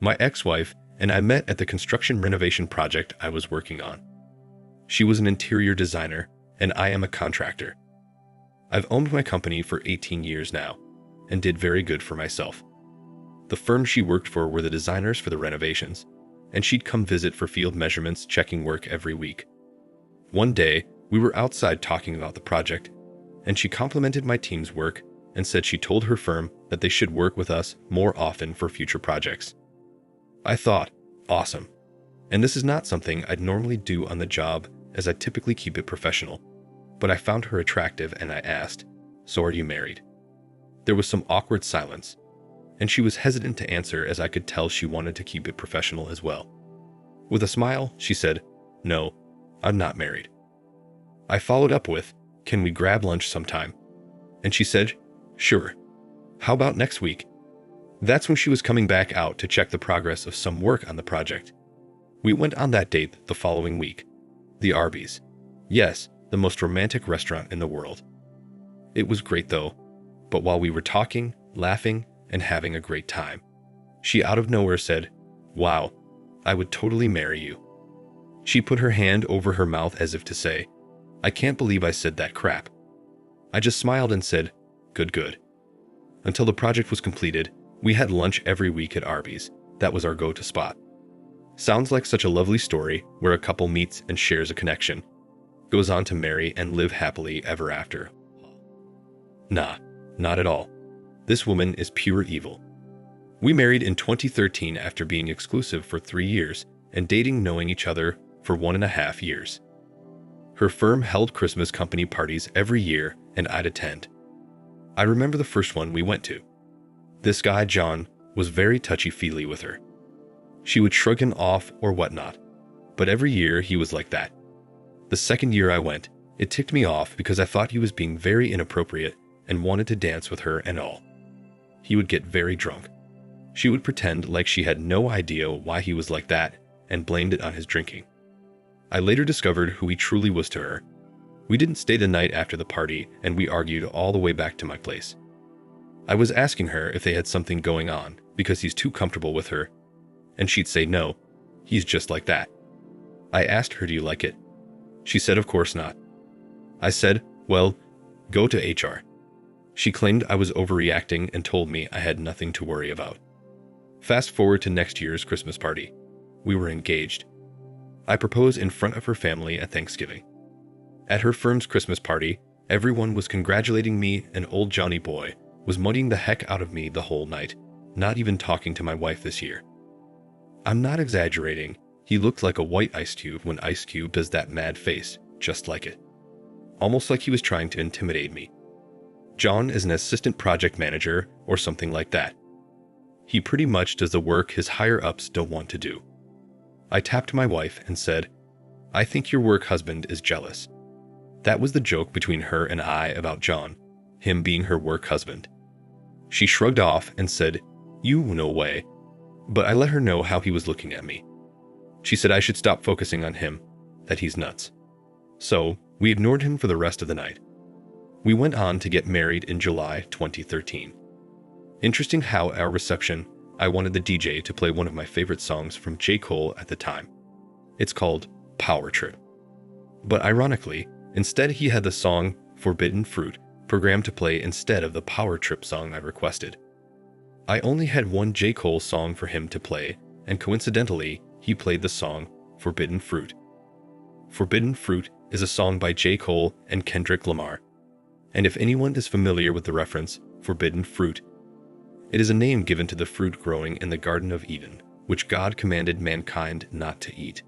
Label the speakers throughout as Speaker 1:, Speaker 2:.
Speaker 1: My ex-wife and I met at the construction renovation project I was working on. She was an interior designer, and I am a contractor. I've owned my company for 18 years now, and did very good for myself. The firm she worked for were the designers for the renovations, and she'd come visit for field measurements, checking work every week. One day, we were outside talking about the project, and she complimented my team's work and said she told her firm that they should work with us more often for future projects. I thought, awesome. And this is not something I'd normally do on the job, as I typically keep it professional. But I found her attractive and I asked, "So are you married?" There was some awkward silence, and she was hesitant to answer, as I could tell she wanted to keep it professional as well. With a smile, she said, "No, I'm not married." I followed up with, "Can we grab lunch sometime?" And she said, "Sure. How about next week?" That's when she was coming back out to check the progress of some work on the project. We went on that date the following week. The Arby's. Yes, the most romantic restaurant in the world. It was great though, but while we were talking, laughing, and having a great time, she out of nowhere said, "Wow, I would totally marry you." She put her hand over her mouth as if to say, "I can't believe I said that crap." I just smiled and said, Good. Until the project was completed, we had lunch every week at Arby's. That was our go-to spot. Sounds like such a lovely story where a couple meets and shares a connection, goes on to marry and live happily ever after. Nah, not at all. This woman is pure evil. We married in 2013 after being exclusive for 3 years and dating, knowing each other for 1.5 years. Her firm held Christmas company parties every year and I'd attend. I remember the first one we went to. This guy, John, was very touchy-feely with her. She would shrug him off or whatnot, but every year he was like that. The second year I went, it ticked me off because I thought he was being very inappropriate and wanted to dance with her and all. He would get very drunk. She would pretend like she had no idea why he was like that and blamed it on his drinking. I later discovered who he truly was to her. We didn't stay the night after the party, and we argued all the way back to my place. I was asking her if they had something going on because he's too comfortable with her, and she'd say no, he's just like that. I asked her, "Do you like it?" She said, "Of course not." I said, "Well, go to HR." She claimed I was overreacting and told me I had nothing to worry about. Fast forward to next year's Christmas party. We were engaged. I proposed in front of her family at Thanksgiving. At her firm's Christmas party, everyone was congratulating me, and old Johnny Boy was muddying the heck out of me the whole night, not even talking to my wife this year. I'm not exaggerating, he looked like a white Ice Cube when Ice Cube does that mad face, just like it. Almost like he was trying to intimidate me. John is an assistant project manager or something like that. He pretty much does the work his higher-ups don't want to do. I tapped my wife and said, "I think your work husband is jealous." That was the joke between her and I about John, him being her work husband. She shrugged off and said, "You, no way." But I let her know how he was looking at me. She said I should stop focusing on him, that he's nuts. So, we ignored him for the rest of the night. We went on to get married in July 2013. Interesting how our reception, I wanted the DJ to play one of my favorite songs from J. Cole at the time. It's called Power Trip. But ironically, instead he had the song Forbidden Fruit programmed to play instead of the Power Trip song I requested. I only had one J. Cole song for him to play, and coincidentally, he played the song Forbidden Fruit. Forbidden Fruit is a song by J. Cole and Kendrick Lamar. And if anyone is familiar with the reference, Forbidden Fruit, it is a name given to the fruit growing in the Garden of Eden, which God commanded mankind not to eat.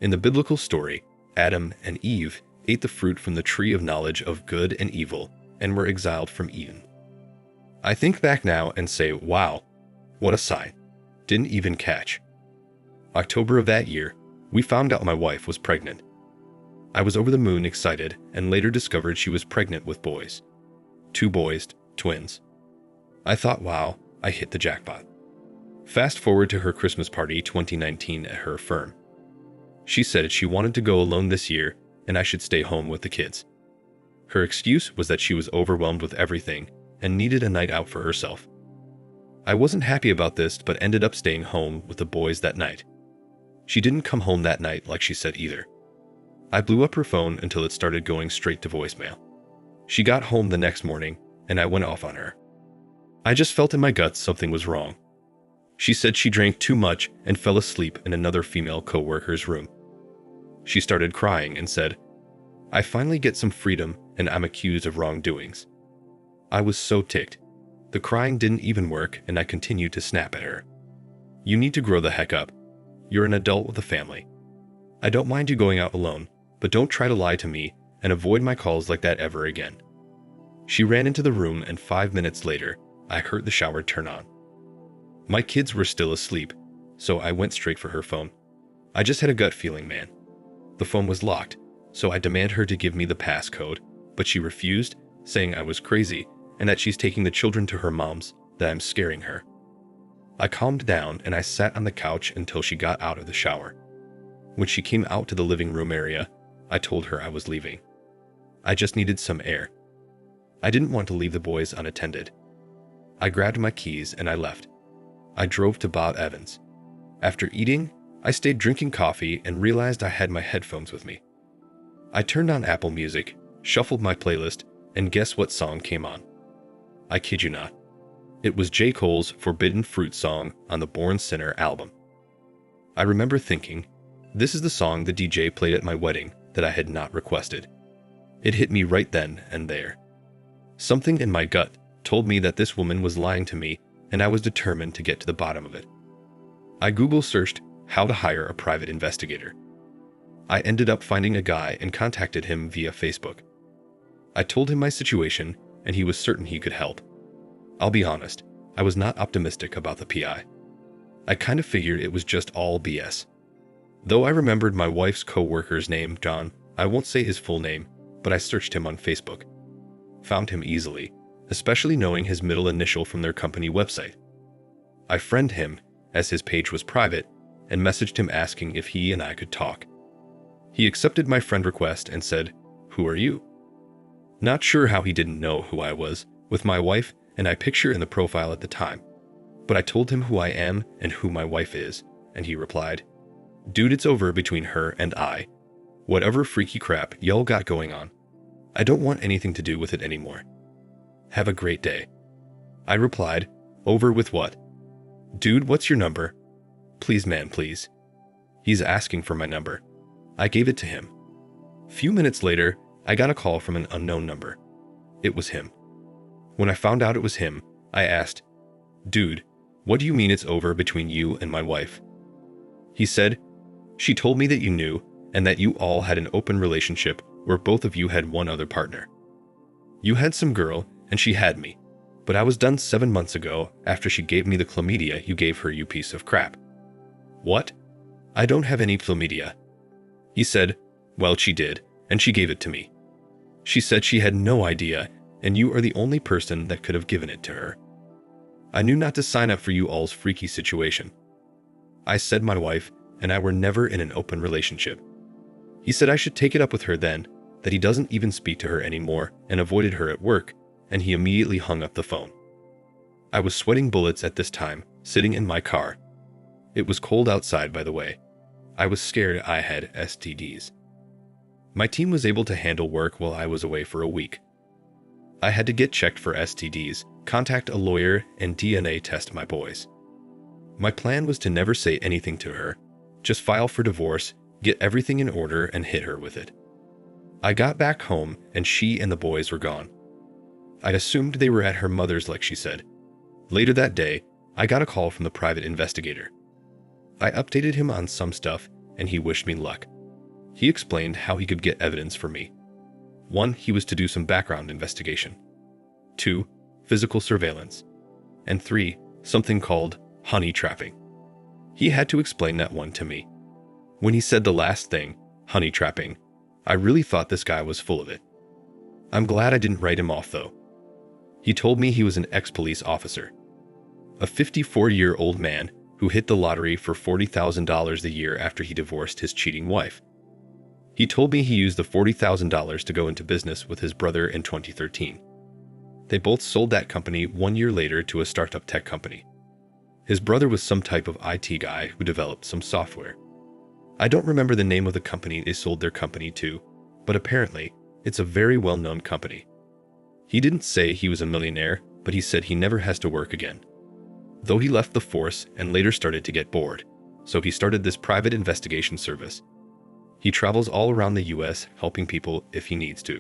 Speaker 1: In the biblical story, Adam and Eve ate the fruit from the tree of knowledge of good and evil and were exiled from Eden. I think back now and say, wow, what a sign. Didn't even catch. October of that year, we found out my wife was pregnant. I was over the moon excited and later discovered she was pregnant with boys. 2 boys, twins. I thought, wow, I hit the jackpot. Fast forward to her Christmas party 2019 at her firm. She said she wanted to go alone this year and I should stay home with the kids. Her excuse was that she was overwhelmed with everything and needed a night out for herself. I wasn't happy about this, but ended up staying home with the boys that night. She didn't come home that night like she said either. I blew up her phone until it started going straight to voicemail. She got home the next morning, and I went off on her. I just felt in my guts something was wrong. She said she drank too much and fell asleep in another female co-worker's room. She started crying and said, "I finally get some freedom and I'm accused of wrongdoings." I was so ticked. The crying didn't even work and I continued to snap at her. "You need to grow the heck up. You're an adult with a family. I don't mind you going out alone, but don't try to lie to me and avoid my calls like that ever again." She ran into the room and 5 minutes later, I heard the shower turn on. My kids were still asleep, so I went straight for her phone. I just had a gut feeling, man. The phone was locked, so I demanded her to give me the passcode, but she refused, saying I was crazy and that she's taking the children to her mom's, that I'm scaring her. I calmed down and I sat on the couch until she got out of the shower. When she came out to the living room area, I told her I was leaving. I just needed some air. I didn't want to leave the boys unattended. I grabbed my keys and I left. I drove to Bob Evans. After eating, I stayed drinking coffee and realized I had my headphones with me. I turned on Apple Music, shuffled my playlist, and guess what song came on? I kid you not. It was J. Cole's Forbidden Fruit song on the Born Sinner album. I remember thinking, this is the song the DJ played at my wedding that I had not requested. It hit me right then and there. Something in my gut told me that this woman was lying to me, and I was determined to get to the bottom of it. I Google searched how to hire a private investigator. I ended up finding a guy and contacted him via Facebook. I told him my situation, and he was certain he could help. I'll be honest, I was not optimistic about the PI. I kind of figured it was just all BS. Though I remembered my wife's co-worker's name, John, I won't say his full name, but I searched him on Facebook. Found him easily, especially knowing his middle initial from their company website. I friended him, as his page was private, and messaged him asking if he and I could talk. He accepted my friend request and said, "Who are you?" Not sure how he didn't know who I was, with my wife and I picture in the profile at the time. But I told him who I am and who my wife is, and he replied, "Dude, it's over between her and I. Whatever freaky crap y'all got going on, I don't want anything to do with it anymore. Have a great day." I replied, "Over with what? Dude, what's your number? Please, man, please." He's asking for my number. I gave it to him. Few minutes later, I got a call from an unknown number. It was him. When I found out it was him, I asked, "Dude, what do you mean it's over between you and my wife?" He said, "She told me that you knew and that you all had an open relationship where both of you had one other partner. You had some girl and she had me, but I was done 7 months ago after she gave me the chlamydia you gave her, you piece of crap." "What? I don't have any chlamydia." He said, "Well, she did, and she gave it to me. She said she had no idea, and you are the only person that could have given it to her. I knew not to sign up for you all's freaky situation. I said my wife and I were never in an open relationship." He said I should take it up with her then, that he doesn't even speak to her anymore and avoided her at work, and he immediately hung up the phone. I was sweating bullets at this time, sitting in my car. It was cold outside, by the way. I was scared I had STDs. My team was able to handle work while I was away for a week. I had to get checked for STDs, contact a lawyer, and DNA test my boys. My plan was to never say anything to her, just file for divorce, get everything in order, and hit her with it. I got back home, and she and the boys were gone. I assumed they were at her mother's like she said. Later that day, I got a call from the private investigator. I updated him on some stuff, and he wished me luck. He explained how he could get evidence for me. 1, he was to do some background investigation. 2, physical surveillance. And 3, something called honey trapping. He had to explain that one to me. When he said the last thing, honey trapping, I really thought this guy was full of it. I'm glad I didn't write him off though. He told me he was an ex-police officer. A 54-year-old man who hit the lottery for $40,000 a year after he divorced his cheating wife. He told me he used the $40,000 to go into business with his brother in 2013. They both sold that company 1 year later to a startup tech company. His brother was some type of IT guy who developed some software. I don't remember the name of the company they sold their company to, but apparently, it's a very well-known company. He didn't say he was a millionaire, but he said he never has to work again. Though he left the force and later started to get bored, so he started this private investigation service. He travels all around the US helping people if he needs to.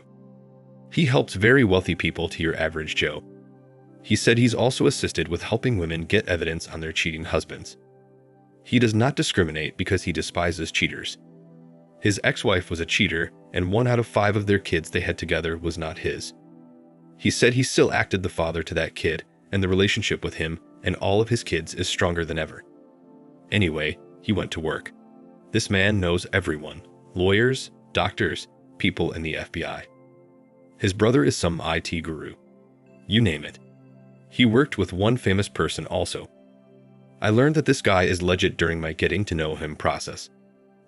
Speaker 1: He helps very wealthy people to your average Joe. He said he's also assisted with helping women get evidence on their cheating husbands. He does not discriminate because he despises cheaters. His ex-wife was a cheater, and 1 out of 5 of their kids they had together was not his. He said he still acted the father to that kid, and the relationship with him and all of his kids is stronger than ever. Anyway, he went to work. This man knows everyone: lawyers, doctors, people in the FBI. His brother is some IT guru. You name it. He worked with one famous person also. I learned that this guy is legit during my getting to know him process.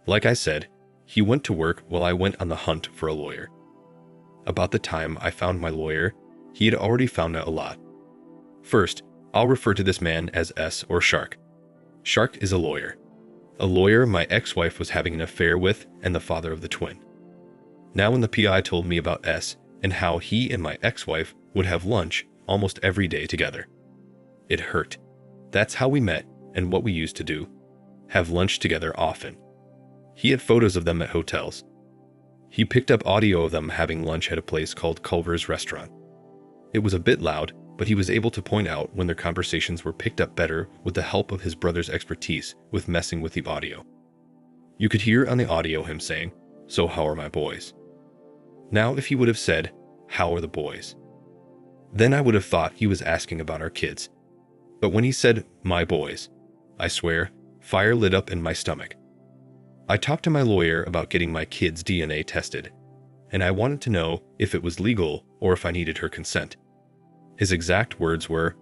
Speaker 1: Like I said, he went to work while I went on the hunt for a lawyer. About the time I found my lawyer, he had already found out a lot. First, I'll refer to this man as S or Shark. Shark is a lawyer. A lawyer my ex-wife was having an affair with and the father of the twin. Now when the PI told me about S and how he and my ex-wife would have lunch almost every day together, it hurt. That's how we met and what we used to do. Have lunch together often. He had photos of them at hotels. He picked up audio of them having lunch at a place called Culver's Restaurant. It was a bit loud, but he was able to point out when their conversations were picked up better with the help of his brother's expertise with messing with the audio. You could hear on the audio him saying, "So how are my boys?" Now if he would have said, "How are the boys?" then I would have thought he was asking about our kids. But when he said, "my boys," I swear, fire lit up in my stomach. I talked to my lawyer about getting my kids' DNA tested, and I wanted to know if it was legal or if I needed her consent. His exact words were,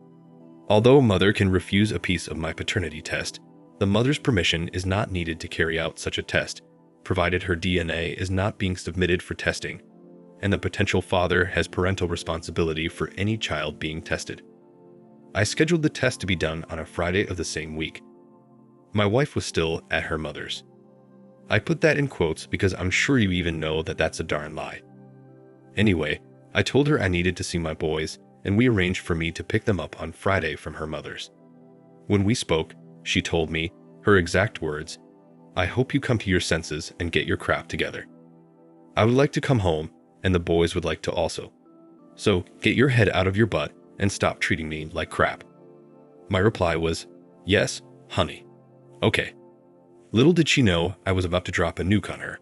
Speaker 1: "Although mother can refuse a piece of my paternity test, the mother's permission is not needed to carry out such a test, provided her DNA is not being submitted for testing, and the potential father has parental responsibility for any child being tested." I scheduled the test to be done on a Friday of the same week. My wife was still at her mother's. I put that in quotes because I'm sure you even know that that's a darn lie. Anyway, I told her I needed to see my boys, and we arranged for me to pick them up on Friday from her mother's. When we spoke, she told me, her exact words, "I hope you come to your senses and get your crap together. I would like to come home, and the boys would like to also. So get your head out of your butt and stop treating me like crap." My reply was, "Yes, honey. Okay." Little did she know I was about to drop a nuke on her.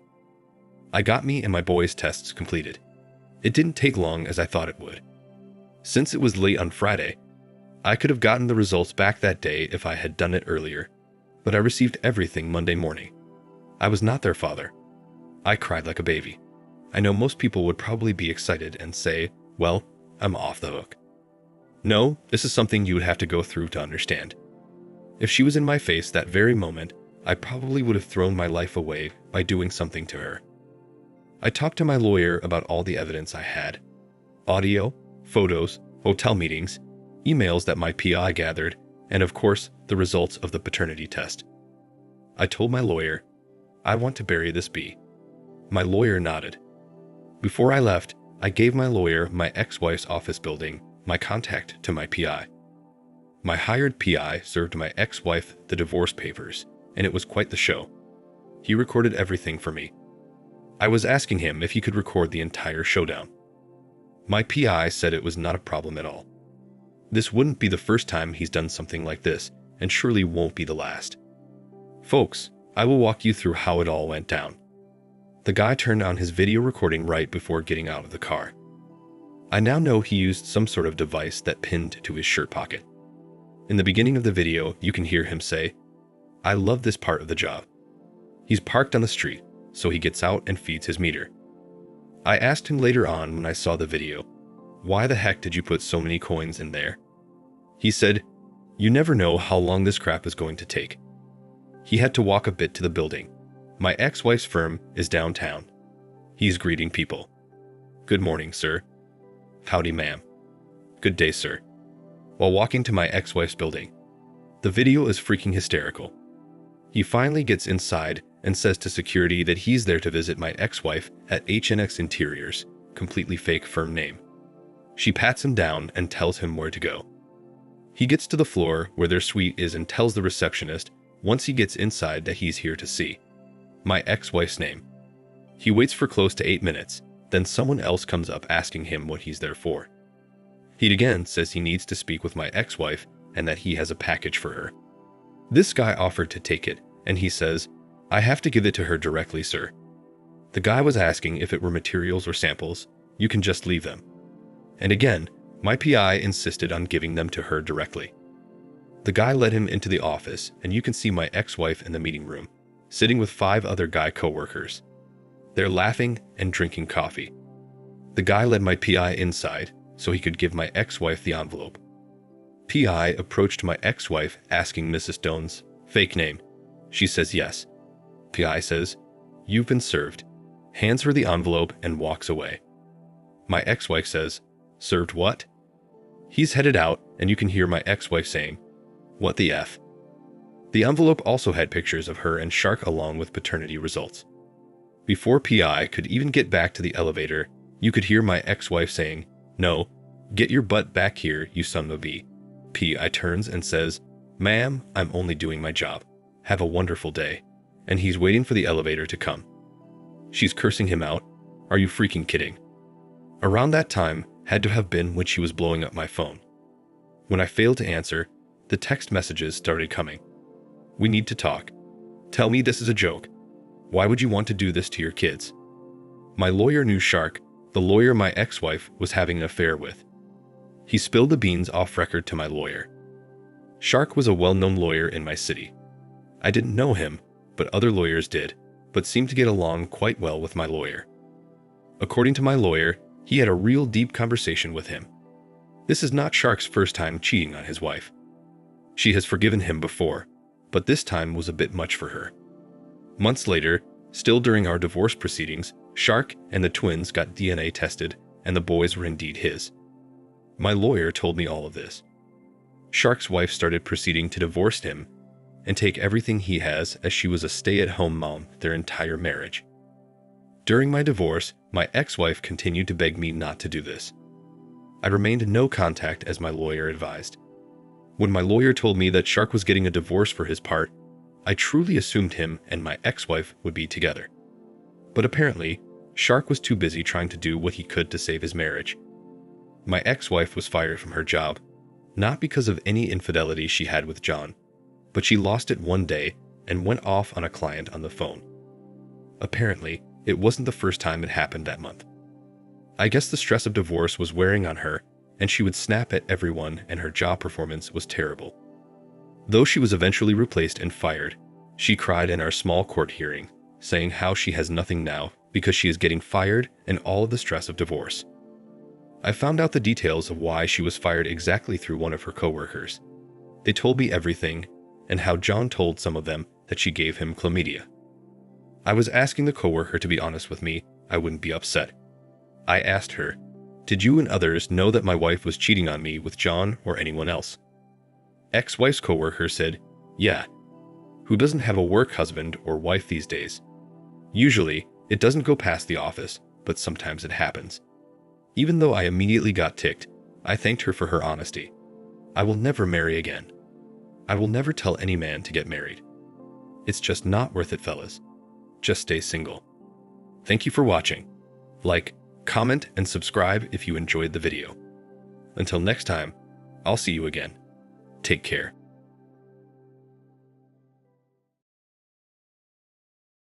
Speaker 1: I got me and my boys' tests completed. It didn't take long as I thought it would. Since it was late on Friday, I could have gotten the results back that day if I had done it earlier, but I received everything Monday morning. I was not their father. I cried like a baby. I know most people would probably be excited and say, "Well, I'm off the hook." No, this is something you would have to go through to understand. If she was in my face that very moment, I probably would have thrown my life away by doing something to her. I talked to my lawyer about all the evidence I had: audio, photos, hotel meetings, emails that my PI gathered, and of course, the results of the paternity test. I told my lawyer, "I want to bury this bee." My lawyer nodded. Before I left, I gave my lawyer my ex-wife's office building, my contact to my PI. My hired PI served my ex-wife the divorce papers, and it was quite the show. He recorded everything for me. I was asking him if he could record the entire showdown. My PI said it was not a problem at all. This wouldn't be the first time he's done something like this, and surely won't be the last. Folks, I will walk you through how it all went down. The guy turned on his video recording right before getting out of the car. I now know he used some sort of device that pinned to his shirt pocket. In the beginning of the video, you can hear him say, "I love this part of the job." He's parked on the street, so he gets out and feeds his meter. I asked him later on when I saw the video, "Why the heck did you put so many coins in there?" He said, "You never know how long this crap is going to take." He had to walk a bit to the building. My ex-wife's firm is downtown. He's greeting people. "Good morning, sir." "Howdy, ma'am." "Good day, sir." While walking to my ex-wife's building. The video is freaking hysterical. He finally gets inside and says to security that he's there to visit my ex-wife at HNX Interiors, completely fake firm name. She pats him down and tells him where to go. He gets to the floor where their suite is and tells the receptionist once he gets inside that he's here to see my ex-wife's name. He waits for close to 8 minutes, then someone else comes up asking him what he's there for. He again says he needs to speak with my ex-wife and that he has a package for her. This guy offered to take it, and he says, "I have to give it to her directly, sir." The guy was asking if it were materials or samples. You can just leave them. And again, my PI insisted on giving them to her directly. The guy led him into the office, and you can see my ex-wife in the meeting room, sitting with 5 other guy co-workers. They're laughing and drinking coffee. The guy led my PI inside so he could give my ex-wife the envelope. PI approached my ex-wife asking Mrs. Stone's fake name. She says yes. PI says, "You've been served," hands her the envelope and walks away. My ex-wife says, "Served what?" He's headed out, and you can hear my ex-wife saying, "What the F?" The envelope also had pictures of her and Shark along with paternity results. Before PI could even get back to the elevator, you could hear my ex-wife saying, "No, get your butt back here, you son of a bee." PI turns and says, "Ma'am, I'm only doing my job. Have a wonderful day." And he's waiting for the elevator to come. She's cursing him out. Are you freaking kidding? Around that time had to have been when she was blowing up my phone. When I failed to answer, the text messages started coming. "We need to talk. Tell me this is a joke. Why would you want to do this to your kids?" My lawyer knew Shark, the lawyer my ex-wife was having an affair with. He spilled the beans off record to my lawyer. Shark was a well-known lawyer in my city. I didn't know him, but other lawyers did, but seemed to get along quite well with my lawyer. According to my lawyer, he had a real deep conversation with him. This is not Shark's first time cheating on his wife. She has forgiven him before, but this time was a bit much for her. Months later, still during our divorce proceedings, Shark and the twins got DNA tested, and the boys were indeed his. My lawyer told me all of this. Shark's wife started proceeding to divorce him and take everything he has, as she was a stay-at-home mom their entire marriage. During my divorce, my ex-wife continued to beg me not to do this. I remained in no contact as my lawyer advised. When my lawyer told me that Shark was getting a divorce for his part, I truly assumed him and my ex-wife would be together. But apparently, Shark was too busy trying to do what he could to save his marriage. My ex-wife was fired from her job, not because of any infidelity she had with John, but she lost it one day and went off on a client on the phone. Apparently, it wasn't the first time it happened that month. I guess the stress of divorce was wearing on her, and she would snap at everyone, and her job performance was terrible. Though she was eventually replaced and fired, she cried in our small court hearing, saying how she has nothing now because she is getting fired and all of the stress of divorce. I found out the details of why she was fired exactly through one of her coworkers. They told me everything, and how John told some of them that she gave him chlamydia. I was asking the coworker to be honest with me. I wouldn't be upset. I asked her, "Did you and others know that my wife was cheating on me with John or anyone else?" Ex-wife's coworker said, "Yeah. Who doesn't have a work husband or wife these days? Usually, it doesn't go past the office, but sometimes it happens." Even though I immediately got ticked, I thanked her for her honesty. I will never marry again. I will never tell any man to get married. It's just not worth it, fellas. Just stay single. Thank you for watching. Like, comment, and subscribe if you enjoyed the video. Until next time, I'll see you again. Take care.